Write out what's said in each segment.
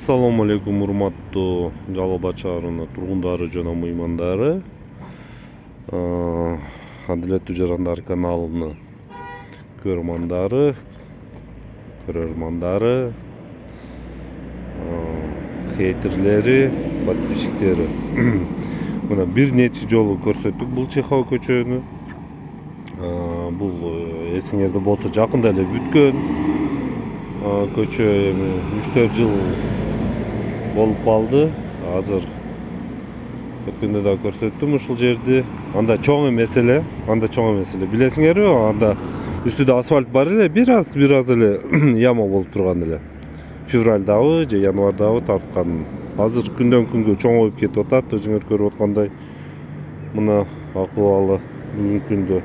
Assalamu alaikum урматтуу Жалал Абад шаарынын тургундары жана мыймандары. Адилеттүү жарандар каналынын көрөрмандары, хейтерлери, подписчиктери. Мына бир нече жолу көрсөттүк бул Чехова көчөнү. Бул эсиңерде болсо жакында эле бүткөн көчө, 3-4 жыл болуп калды. Азыр өткөндө да көрсөттүм ушул жерди. Анда чоң эмес эле, билесиңерби? Анда үстүдө асфальт бар эле, бир аз эле яма болуп турган эле. Февралдагы же январдагы тарткан. Азыр күндөн күнгө чоңоюп кетип атат. Өзүңөр көрүп аткандай мына акыбалы бүгүнкү күндө.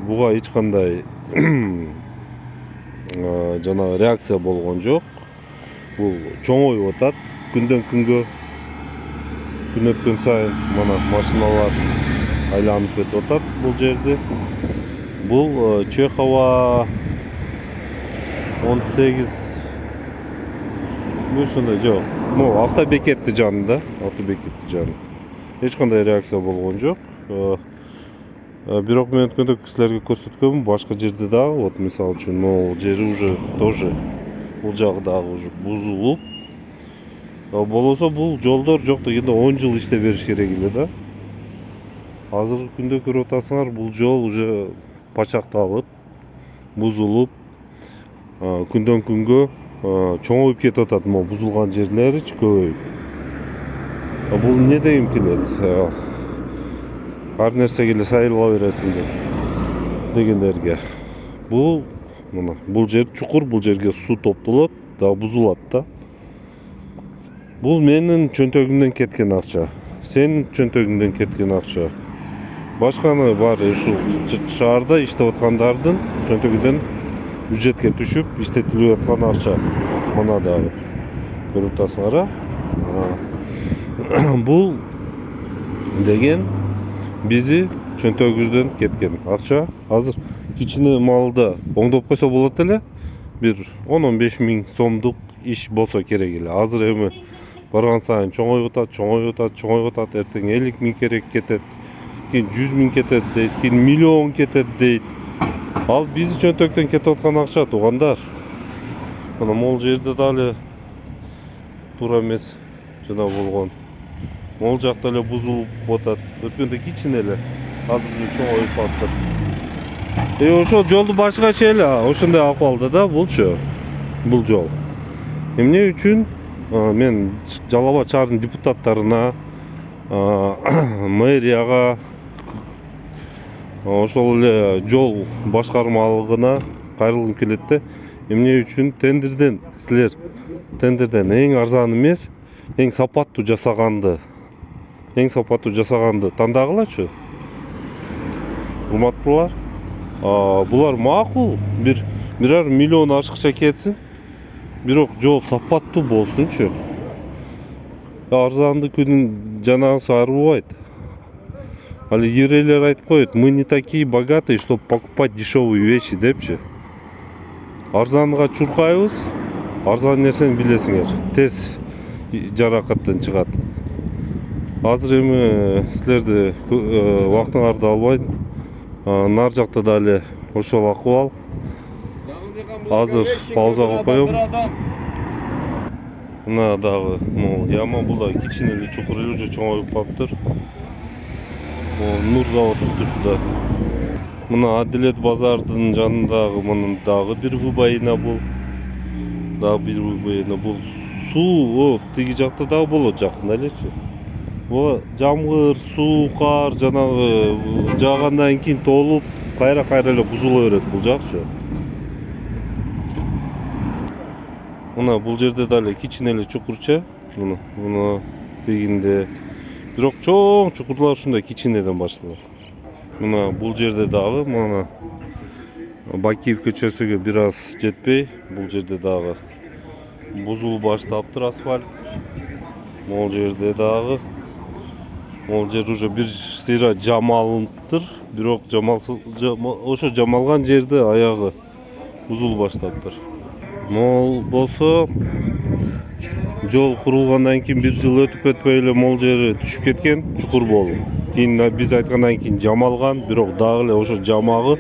Буга эч кандай жана реакция болгон жок. Бул чоңоюп атат күндөн күнгө. Күн өткөн сайын мына машиналар айланып кетип атат бул жерди. Бул Чехова 18 ушундай жок. Автобекетти жанында, Эч кандай реакция болгон жок. Бирок мен өткөндө кишилерге көрсөткөнмүн, башка жерде дагы, вот мисалы үчүн, могул жери уже тоже бул жагы дагы уже бузулуп. Болосо бул жолдор жок дегенде 10 жыл иштеп бериш керек эле да. Азыркы күндө көрүп атасыңар, бул жол уже пачакталып, бузулуп, күндөн күнгө чоңоюп кетип атат. Могу бузулган жерлеричи көбөйүп. Бул эмне дегим келет? Ар нерсеге эле сайыла бересиңдер дегендерге. Бул жер чукур, бул жерге суу топтолот, дагы бузулат да. Бул менин чөнтөгүмдөн кеткен акча, сенин чөнтөгүңдөн кеткен акча. Башканы бар ушул шаарда иштеп аткандардын чөнтөгүнөн бюджетке түшүп иштетилип аткан акча. Мына дагы көрүп атасыңар. Бул деген бизи чөнтөгүбүздөн кеткен акча. Азыр кичине малда оңдоп койсо болот эле. Бир 10-15 миң сомдук иш болсо керек эле. Азыр эми барган сайын чоңоюп атат. Эртең 50 миң керек кетет, кийин 100 миң кетет дейт, кийин миллион кетет дейт. Ал бизи чөнтөктөн кетип аткан акча, туугандар. Мына могул жерде дагы туура эмес жана болгон. Могул жакта эле бузулуп атат. Өткөндө кичине эле, азыр чоңоюп атат. Ошол жолду башкача эле, ошондой акыбалда да булчу. Бул жол. Эмне үчүн мен Жалал Абад шаарынын депутаттарына, мэрияга, ошол эле жол башкармалыгына кайрылгым келет да. Эмне үчүн силер тендерден эң арзан эмес, эң сапаттуу жасаганды тандагылачы. Урматтуулар, булар макул, бирер миллион ашыкча кетсин, бирок жол сапаттуу болсунчу. Арзанды күнүн жанагысы арбыбайт. Али еврейлер айтып коет: "Мы не такие богатые, чтобы покупать дешевые вещи" депчи. Арзанга чуркайбыз, арзан нерсени билесиңер, тез жаракаттан чыгат. Азыр эми силерди убактыңарды албайт. Нар жакта дагы ошол акыбал. Азыр паузага коем. Мына дагы яма, бул да кичине эле чукур эле, уже чоңоюп калыптыр. Нур заводунун тушунда. Мына Адилет базардын жанындагы мына дагы бир выбоина бул. Бул суу тиги жакта дагы болот жакында элечи. Бул жамгыр, суу, кар жанагы жаагандан кийин толуп, кайра эле бузула берет бул жакчы. Мына бул жерде дагы кичине эле чукурча, мына тигинде. Бирок чоң чукурлар ушундай кичинеден башталат. Мына бул жерде дагы мына Бакиев көчөсүгө бир аз жетпей, бул жерде дагы бузулуп баштаптыр асфальт. Могул жерде дагы жер уже бир сыйра жамалыптыр, бирок ошо жамалган жерде аягы бузулуп баштаптыр. Мол болсо жол курулгандан кийин 1 жыл өтүп өтпөй эле могул жери түшүп кеткен, чукур болуп. Кийин биз айткандан кийин жамалган, бирок дагы эле ошо жамагы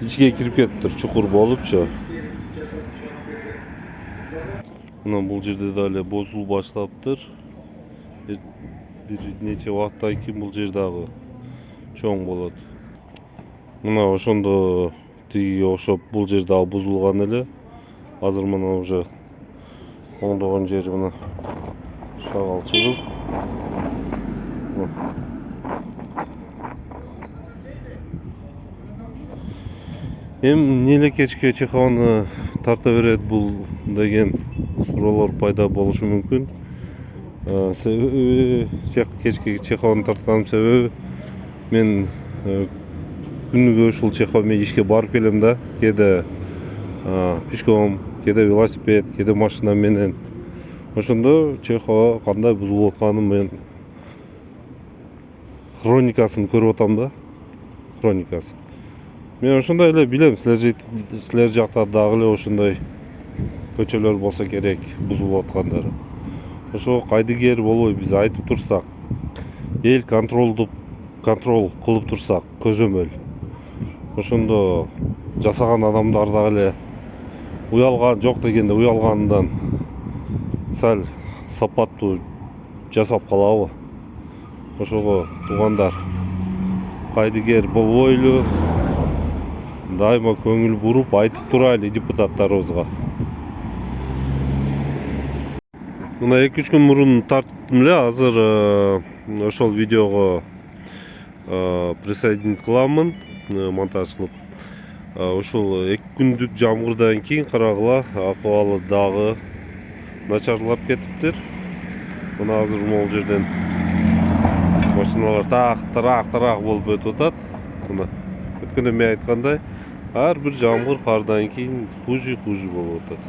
ичке кирип кетиптир, чукур болупчу. Мына бул жерде да эле бозулуп баштаптыр. Бир нече убакыттан кийин бул жер дагы чоң болот. Мына ошондо тигиге окшоп бул жер дагы бузулган эле. Азыр мына уже оңдогон жери мына шагал чыгып. Эмне кечке чайкабаны тарта берет бул деген суроолор пайда болушу мүмкүн. Себеби кечке чайкабаны тартканым себеби мен күнүгө ушул чайкабы ишке барып келем да, кээде пешком, кээде велосипед, кээде машина менен. Ошондо чайкаба кандай бузулуп атканын мен хроникасын көрүп атам да, хроникасы. Мен ошондой эле билем, силер жакта дагы эле ошондой көчөлөр болсо керек бузулуп аткандары. Ошого кайдыгер болбой биз айтып турсак, эл контрол кылып турсак, көзөмөл. Ошондо жасаган адамдар дагы эле уялган жок дегенде уялгандан сал сапаттуу жасап калабы. Ошого туугандар кайдыгер болбойлу, дайыма көңүл буруп айтып турайлы депутаттарыбызга. Мына 2-3 күн мурун тарттым эле, азыр ошол видеого присоединить кыламын, монтаж кылып. Ушул 2 күндүк жамгырдан кийин карагыла акыбалы дагы начарлап кетиптир. Мына азыр могул жерден машиналар так-тарак болуп өтүп атат. Мына өткөндө мен айткандай, ар бир жамгыр кардан кийин хуже болуп атат.